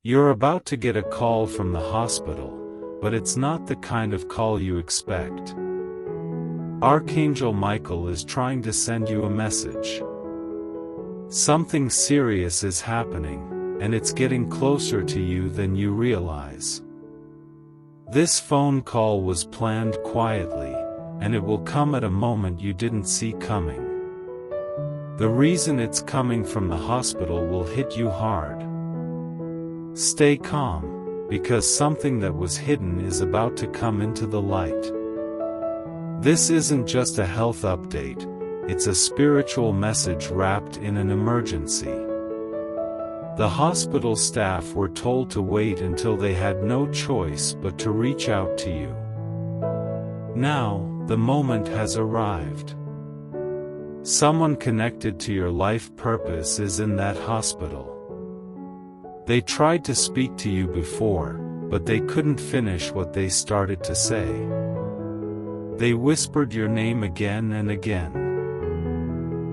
You're about to get a call from the hospital, but it's not the kind of call you expect. Archangel Michael is trying to send you a message. Something serious is happening, and it's getting closer to you than you realize. This phone call was planned quietly, and it will come at a moment you didn't see coming. The reason it's coming from the hospital will hit you hard. Stay calm, because something that was hidden is about to come into the light. This isn't just a health update, it's a spiritual message wrapped in an emergency. The hospital staff were told to wait until they had no choice but to reach out to you. Now, the moment has arrived. Someone connected to your life purpose is in that hospital. They tried to speak to you before, but they couldn't finish what they started to say. They whispered your name again and again.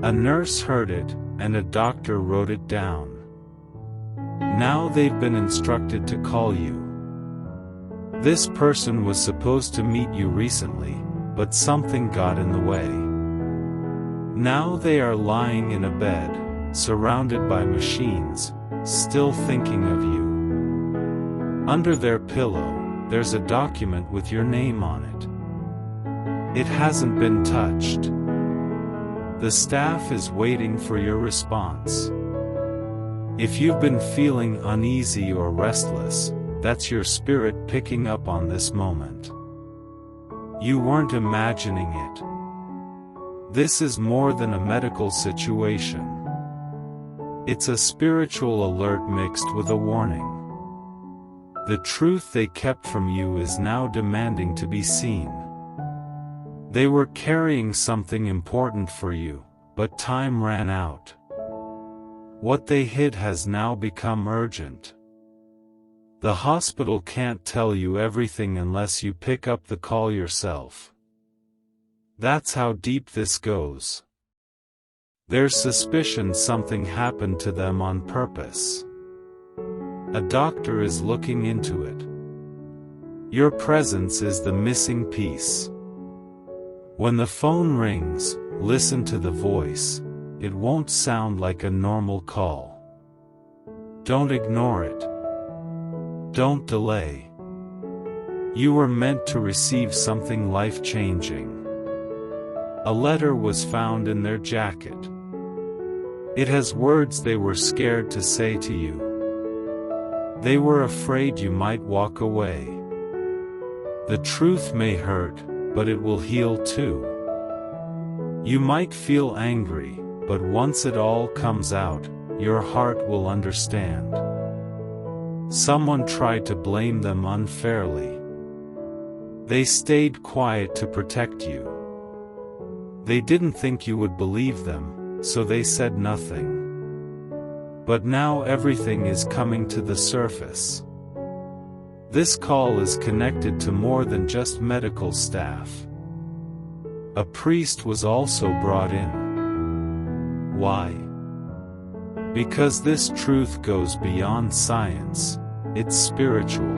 A nurse heard it, and a doctor wrote it down. Now they've been instructed to call you. This person was supposed to meet you recently, but something got in the way. Now they are lying in a bed, surrounded by machines, still thinking of you. Under their pillow, there's a document with your name on it. It hasn't been touched. The staff is waiting for your response. If you've been feeling uneasy or restless, that's your spirit picking up on this moment. You weren't imagining it. This is more than a medical situation. It's a spiritual alert mixed with a warning. The truth they kept from you is now demanding to be seen. They were carrying something important for you, but time ran out. What they hid has now become urgent. The hospital can't tell you everything unless you pick up the call yourself. That's how deep this goes. There's suspicion something happened to them on purpose. A doctor is looking into it. Your presence is the missing piece. When the phone rings, listen to the voice. It won't sound like a normal call. Don't ignore it. Don't delay. You were meant to receive something life-changing. A letter was found in their jacket. It has words they were scared to say to you. They were afraid you might walk away. The truth may hurt, but it will heal too. You might feel angry, but once it all comes out, your heart will understand. Someone tried to blame them unfairly. They stayed quiet to protect you. They didn't think you would believe them, so they said nothing. But now everything is coming to the surface. This call is connected to more than just medical staff. A priest was also brought in. Why? Because this truth goes beyond science, it's spiritual.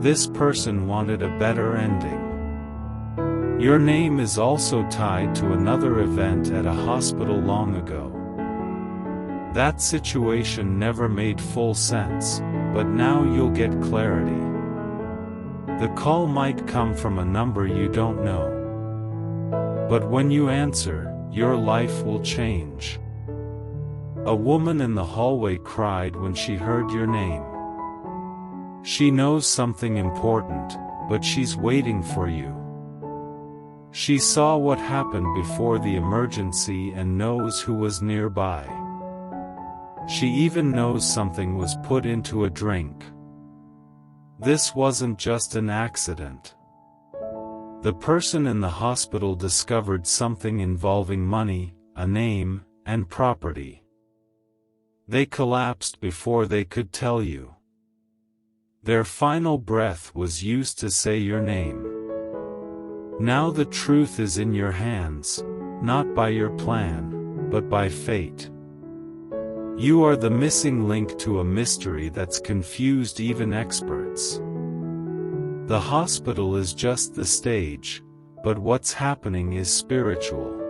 This person wanted a better ending. Your name is also tied to another event at a hospital long ago. That situation never made full sense, but now you'll get clarity. The call might come from a number you don't know. But when you answer, your life will change. A woman in the hallway cried when she heard your name. She knows something important, but she's waiting for you. She saw what happened before the emergency and knows who was nearby. She even knows something was put into a drink. This wasn't just an accident. The person in the hospital discovered something involving money, a name, and property. They collapsed before they could tell you. Their final breath was used to say your name. Now the truth is in your hands, not by your plan, but by fate. You are the missing link to a mystery that's confused even experts. The hospital is just the stage, but what's happening is spiritual.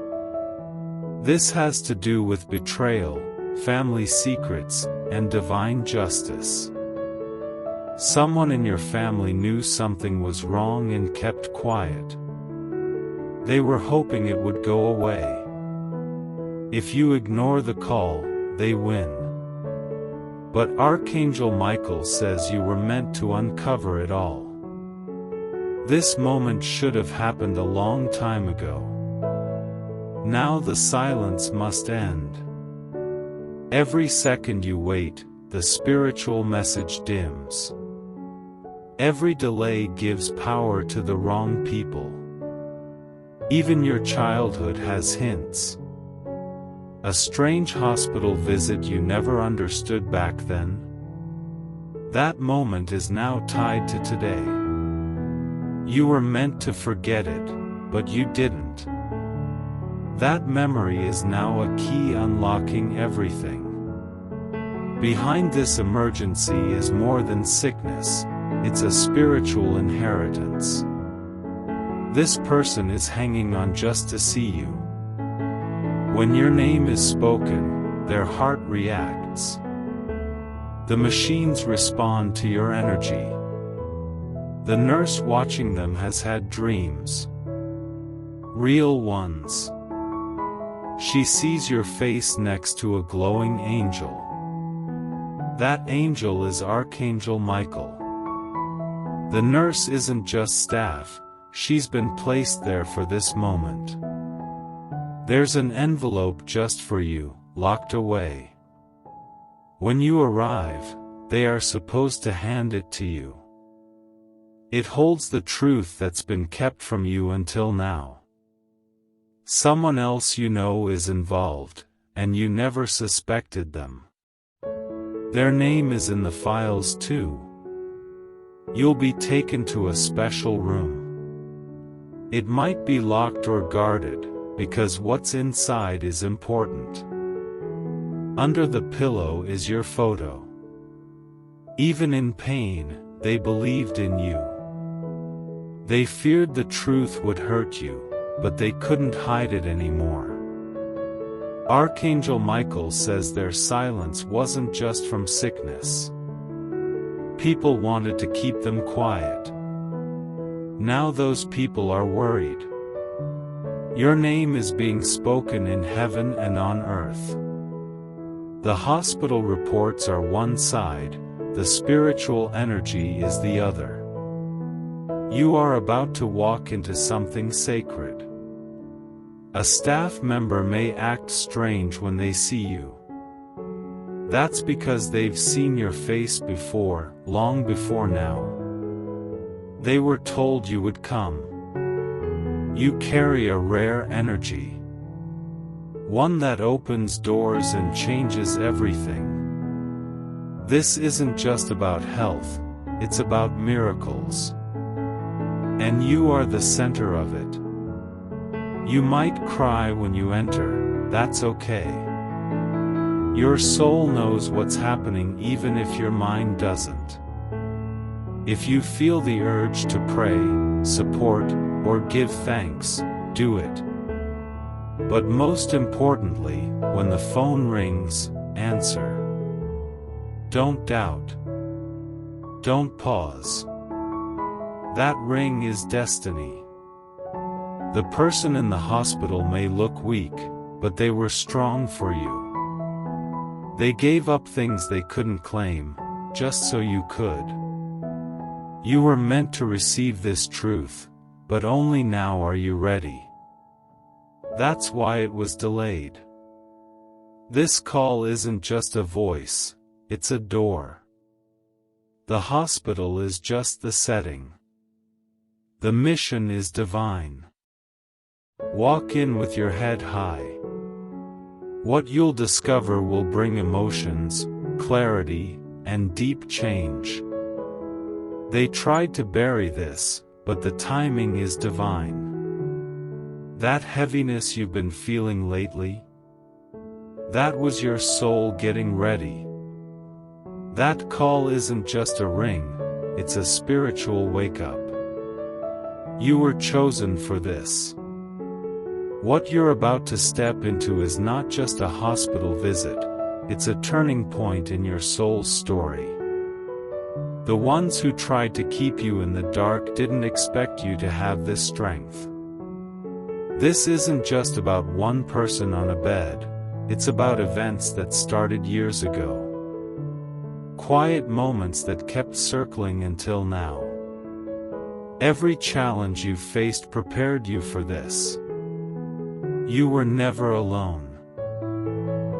This has to do with betrayal, family secrets, and divine justice. Someone in your family knew something was wrong and kept quiet. They were hoping it would go away. If you ignore the call, they win. But Archangel Michael says you were meant to uncover it all. This moment should have happened a long time ago. Now the silence must end. Every second you wait, the spiritual message dims. Every delay gives power to the wrong people. Even your childhood has hints. A strange hospital visit you never understood back then. That moment is now tied to today. You were meant to forget it, but you didn't. That memory is now a key unlocking everything. Behind this emergency is more than sickness, it's a spiritual inheritance. This person is hanging on just to see you. When your name is spoken, their heart reacts. The machines respond to your energy. The nurse watching them has had dreams. Real ones. She sees your face next to a glowing angel. That angel is Archangel Michael. The nurse isn't just staff, she's been placed there for this moment. There's an envelope just for you, locked away. When you arrive, they are supposed to hand it to you. It holds the truth that's been kept from you until now. Someone else you know is involved, and you never suspected them. Their name is in the files too. You'll be taken to a special room. It might be locked or guarded, because what's inside is important. Under the pillow is your photo. Even in pain, they believed in you. They feared the truth would hurt you, but they couldn't hide it anymore. Archangel Michael says their silence wasn't just from sickness. People wanted to keep them quiet. Now those people are worried. Your name is being spoken in heaven and on earth. The hospital reports are one side, the spiritual energy is the other. You are about to walk into something sacred. A staff member may act strange when they see you. That's because they've seen your face before, long before now. They were told you would come. You carry a rare energy. One that opens doors and changes everything. This isn't just about health, it's about miracles. And you are the center of it. You might cry when you enter, that's okay. Your soul knows what's happening even if your mind doesn't. If you feel the urge to pray, support, or give thanks, do it. But most importantly, when the phone rings, answer. Don't doubt. Don't pause. That ring is destiny. The person in the hospital may look weak, but they were strong for you. They gave up things they couldn't claim, just so you could. You were meant to receive this truth, but only now are you ready. That's why it was delayed. This call isn't just a voice, it's a door. The hospital is just the setting. The mission is divine. Walk in with your head high. What you'll discover will bring emotions, clarity, and deep change. They tried to bury this, but the timing is divine. That heaviness you've been feeling lately? That was your soul getting ready. That call isn't just a ring, it's a spiritual wake-up. You were chosen for this. What you're about to step into is not just a hospital visit, it's a turning point in your soul's story. The ones who tried to keep you in the dark didn't expect you to have this strength. This isn't just about one person on a bed, it's about events that started years ago. Quiet moments that kept circling until now. Every challenge you faced prepared you for this. You were never alone.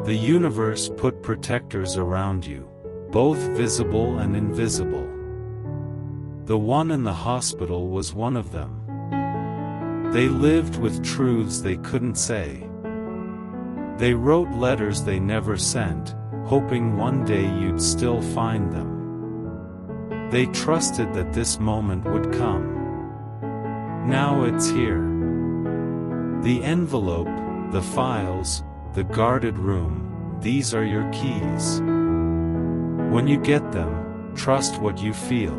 The universe put protectors around you, both visible and invisible. The one in the hospital was one of them. They lived with truths they couldn't say. They wrote letters they never sent, hoping one day you'd still find them. They trusted that this moment would come. Now it's here. The envelope, the files, the guarded room, these are your keys. When you get them, trust what you feel.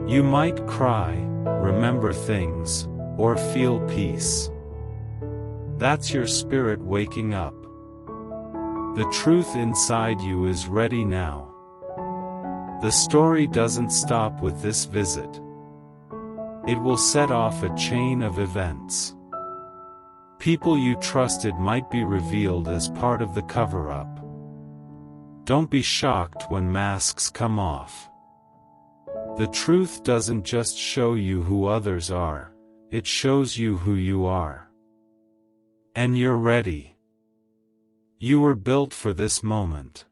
You might cry, remember things, or feel peace. That's your spirit waking up. The truth inside you is ready now. The story doesn't stop with this visit. It will set off a chain of events. People you trusted might be revealed as part of the cover-up. Don't be shocked when masks come off. The truth doesn't just show you who others are, it shows you who you are. And you're ready. You were built for this moment.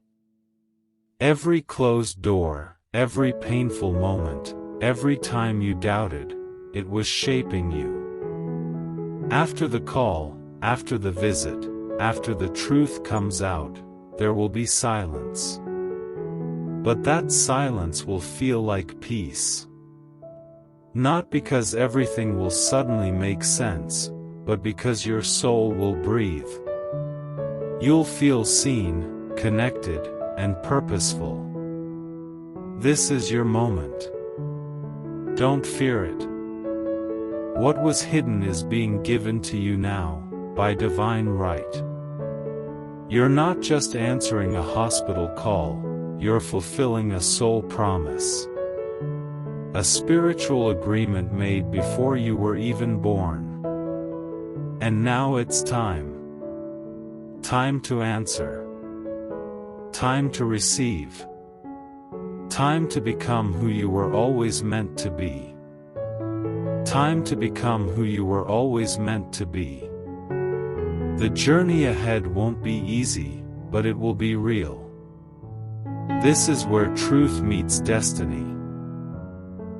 Every closed door, every painful moment, every time you doubted, it was shaping you. After the call, after the visit, after the truth comes out, there will be silence. But that silence will feel like peace. Not because everything will suddenly make sense, but because your soul will breathe. You'll feel seen, connected, and purposeful. This is your moment. Don't fear it. What was hidden is being given to you now, by divine right. You're not just answering a hospital call, you're fulfilling a soul promise. A spiritual agreement made before you were even born. And now it's time. Time to answer. Time to receive. Time to become who you were always meant to be. Time to become who you were always meant to be. The journey ahead won't be easy, but it will be real. This is where truth meets destiny.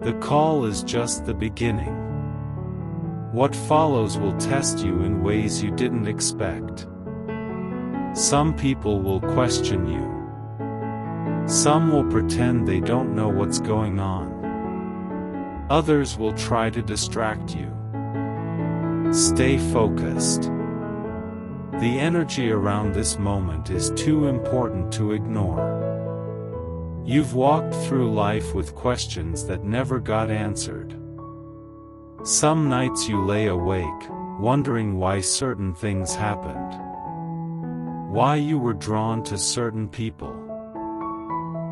The call is just the beginning. What follows will test you in ways you didn't expect. Some people will question you. Some will pretend they don't know what's going on. Others will try to distract you. Stay focused. The energy around this moment is too important to ignore. You've walked through life with questions that never got answered. Some nights you lay awake, wondering why certain things happened. Why you were drawn to certain people.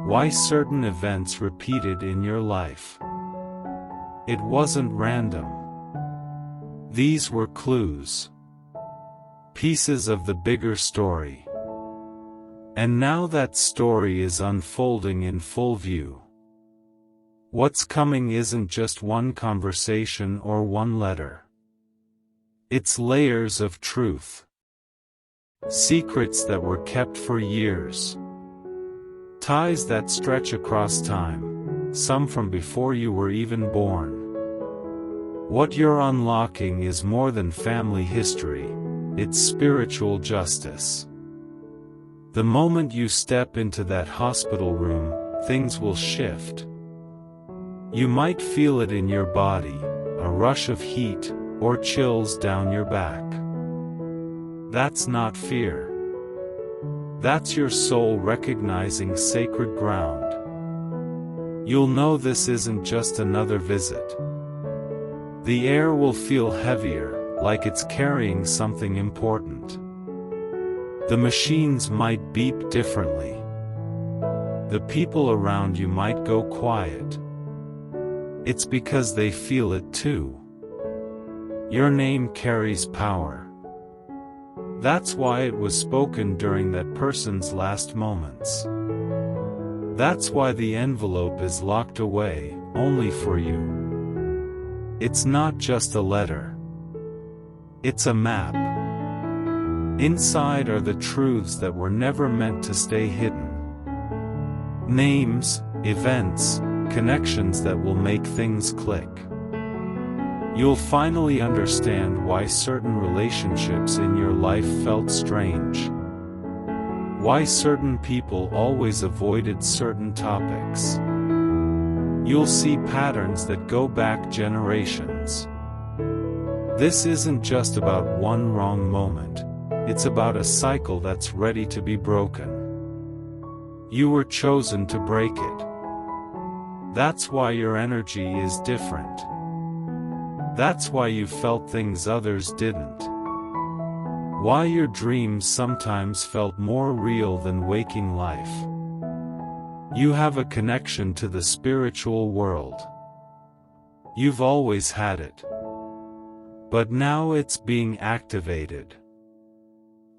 Why certain events repeated in your life. It wasn't random. These were clues. Pieces of the bigger story. And now that story is unfolding in full view. What's coming isn't just one conversation or one letter. It's layers of truth. Secrets that were kept for years. Ties that stretch across time, some from before you were even born. What you're unlocking is more than family history, it's spiritual justice. The moment you step into that hospital room, things will shift. You might feel it in your body, a rush of heat, or chills down your back. That's not fear. That's your soul recognizing sacred ground. You'll know this isn't just another visit. The air will feel heavier, like it's carrying something important. The machines might beep differently. The people around you might go quiet. It's because they feel it too. Your name carries power. That's why it was spoken during that person's last moments. That's why the envelope is locked away, only for you. It's not just a letter. It's a map. Inside are the truths that were never meant to stay hidden. Names, events, connections that will make things click. You'll finally understand why certain relationships in your life felt strange. Why certain people always avoided certain topics. You'll see patterns that go back generations. This isn't just about one wrong moment, it's about a cycle that's ready to be broken. You were chosen to break it. That's why your energy is different. That's why you felt things others didn't. Why your dreams sometimes felt more real than waking life. You have a connection to the spiritual world. You've always had it. But now it's being activated.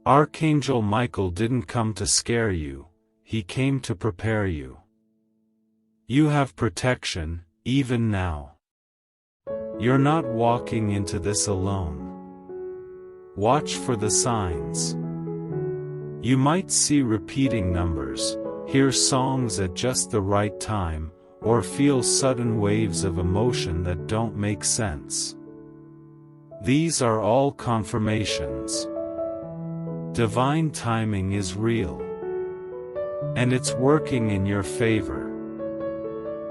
Archangel Michael didn't come to scare you, he came to prepare you. You have protection, even now. You're not walking into this alone. Watch for the signs. You might see repeating numbers, hear songs at just the right time, or feel sudden waves of emotion that don't make sense. These are all confirmations. Divine timing is real. And it's working in your favor.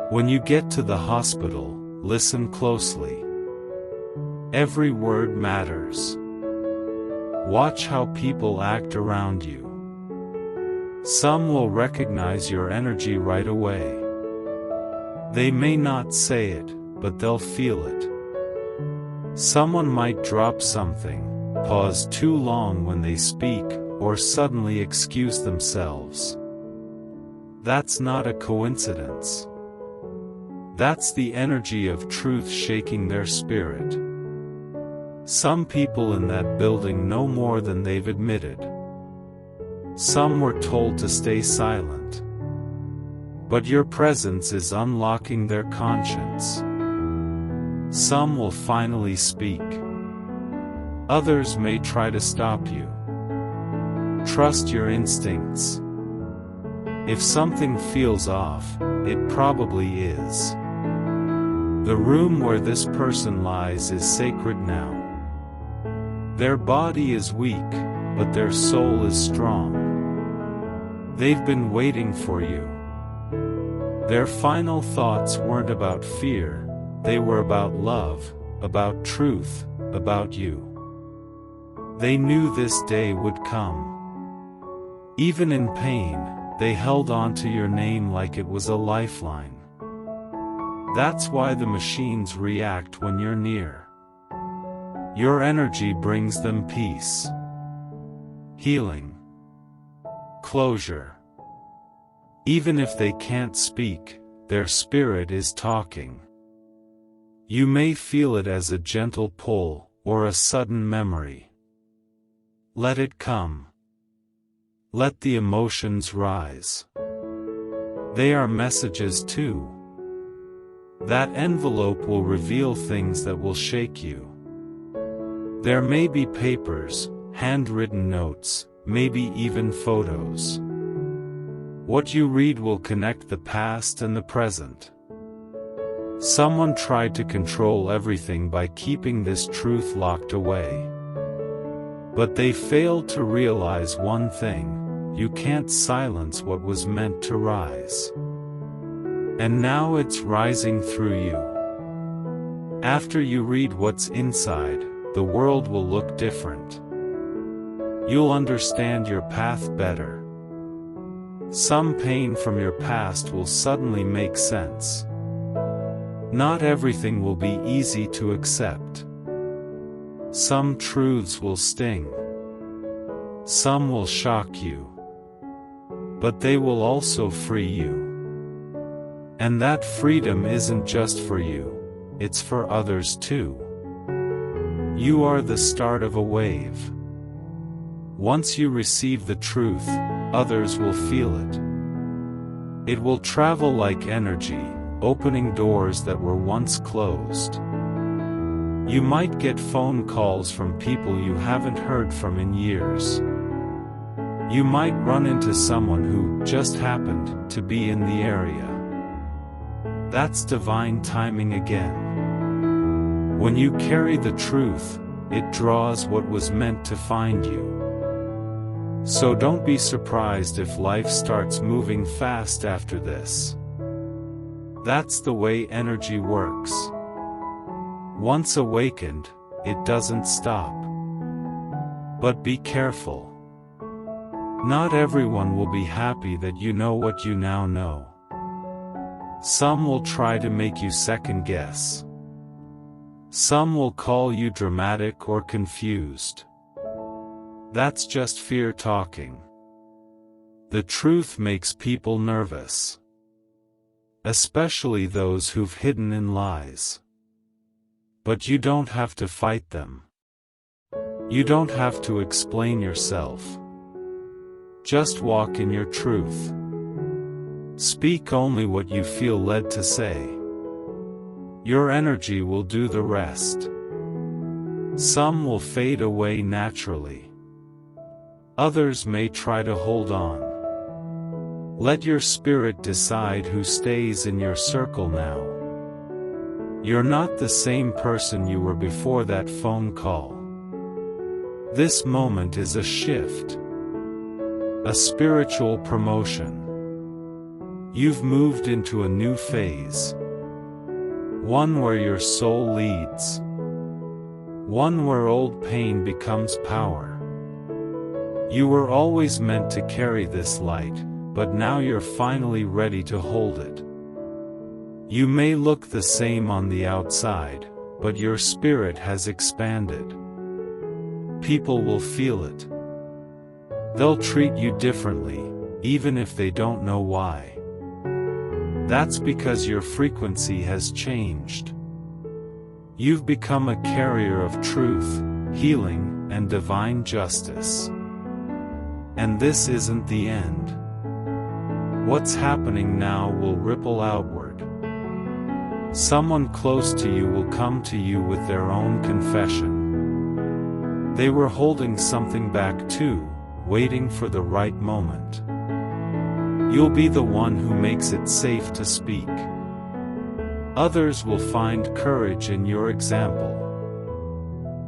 When you get to the hospital, listen closely. Every word matters. Watch how people act around you. Some will recognize your energy right away. They may not say it, but they'll feel it. Someone might drop something, pause too long when they speak, or suddenly excuse themselves. That's not a coincidence. That's the energy of truth shaking their spirit. Some people in that building know more than they've admitted. Some were told to stay silent. But your presence is unlocking their conscience. Some will finally speak. Others may try to stop you. Trust your instincts. If something feels off, it probably is. The room where this person lies is sacred now. Their body is weak, but their soul is strong. They've been waiting for you. Their final thoughts weren't about fear, they were about love, about truth, about you. They knew this day would come. Even in pain, they held on to your name like it was a lifeline. That's why the machines react when you're near. Your energy brings them peace, healing, closure. Even if they can't speak, their spirit is talking. You may feel it as a gentle pull, or a sudden memory. Let it come. Let the emotions rise. They are messages too. That envelope will reveal things that will shake you. There may be papers, handwritten notes, maybe even photos. What you read will connect the past and the present. Someone tried to control everything by keeping this truth locked away. But they failed to realize one thing: you can't silence what was meant to rise. And now it's rising through you. After you read what's inside, the world will look different. You'll understand your path better. Some pain from your past will suddenly make sense. Not everything will be easy to accept. Some truths will sting. Some will shock you. But they will also free you. And that freedom isn't just for you, it's for others too. You are the start of a wave. Once you receive the truth, others will feel it. It will travel like energy, opening doors that were once closed. You might get phone calls from people you haven't heard from in years. You might run into someone who just happened to be in the area. That's divine timing again. When you carry the truth, it draws what was meant to find you. So don't be surprised if life starts moving fast after this. That's the way energy works. Once awakened, it doesn't stop. But be careful. Not everyone will be happy that you know what you now know. Some will try to make you second guess. Some will call you dramatic or confused. That's just fear talking. The truth makes people nervous. Especially those who've hidden in lies. But you don't have to fight them. You don't have to explain yourself. Just walk in your truth. Speak only what you feel led to say. Your energy will do the rest. Some will fade away naturally. Others may try to hold on. Let your spirit decide who stays in your circle now. You're not the same person you were before that phone call. This moment is a shift. A spiritual promotion. You've moved into a new phase. One where your soul leads. One where old pain becomes power. You were always meant to carry this light, but now you're finally ready to hold it. You may look the same on the outside, but your spirit has expanded. People will feel it. They'll treat you differently, even if they don't know why. That's because your frequency has changed. You've become a carrier of truth, healing, and divine justice. And this isn't the end. What's happening now will ripple outward. Someone close to you will come to you with their own confession. They were holding something back too, waiting for the right moment. You'll be the one who makes it safe to speak. Others will find courage in your example.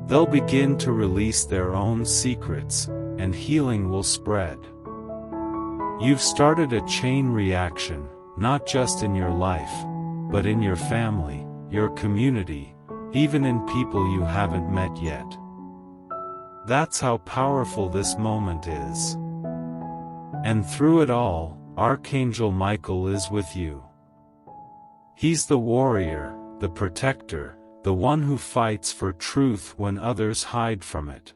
They'll begin to release their own secrets, and healing will spread. You've started a chain reaction, not just in your life, but in your family, your community, even in people you haven't met yet. That's how powerful this moment is. And through it all, Archangel Michael is with you. He's the warrior, the protector, the one who fights for truth when others hide from it.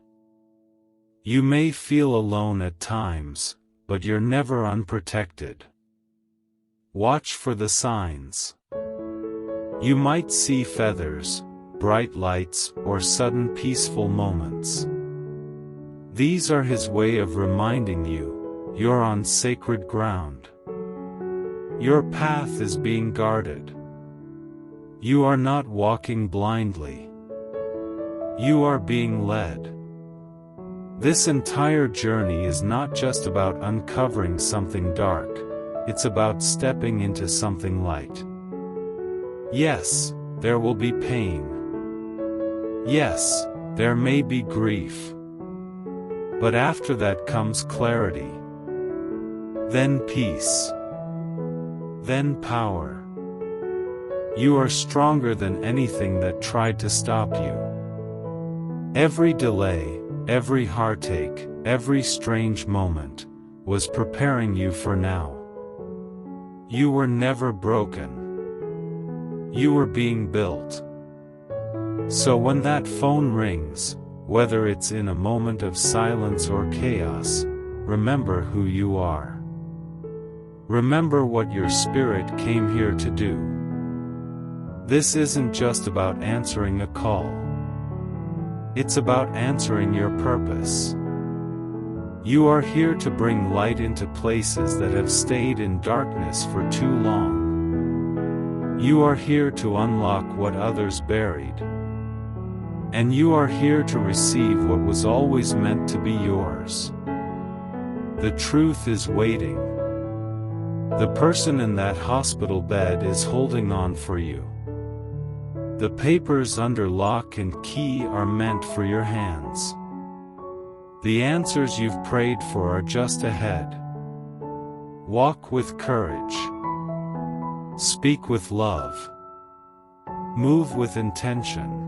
You may feel alone at times, but you're never unprotected. Watch for the signs. You might see feathers, bright lights, or sudden peaceful moments. These are his way of reminding you, you're on sacred ground. Your path is being guarded. You are not walking blindly. You are being led. This entire journey is not just about uncovering something dark, it's about stepping into something light. Yes, there will be pain. Yes, there may be grief. But after that comes clarity. Then peace. Then power. You are stronger than anything that tried to stop you. Every delay, every heartache, every strange moment, was preparing you for now. You were never broken. You were being built. So when that phone rings, whether it's in a moment of silence or chaos, remember who you are. Remember what your spirit came here to do. This isn't just about answering a call. It's about answering your purpose. You are here to bring light into places that have stayed in darkness for too long. You are here to unlock what others buried. And you are here to receive what was always meant to be yours. The truth is waiting. The person in that hospital bed is holding on for you. The papers under lock and key are meant for your hands. The answers you've prayed for are just ahead. Walk with courage. Speak with love. Move with intention.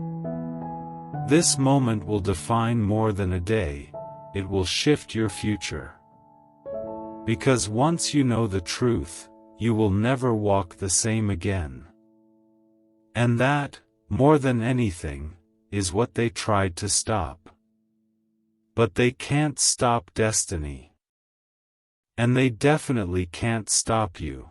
This moment will define more than a day, it will shift your future. Because once you know the truth, you will never walk the same again. And that, more than anything, is what they tried to stop. But they can't stop destiny. And they definitely can't stop you.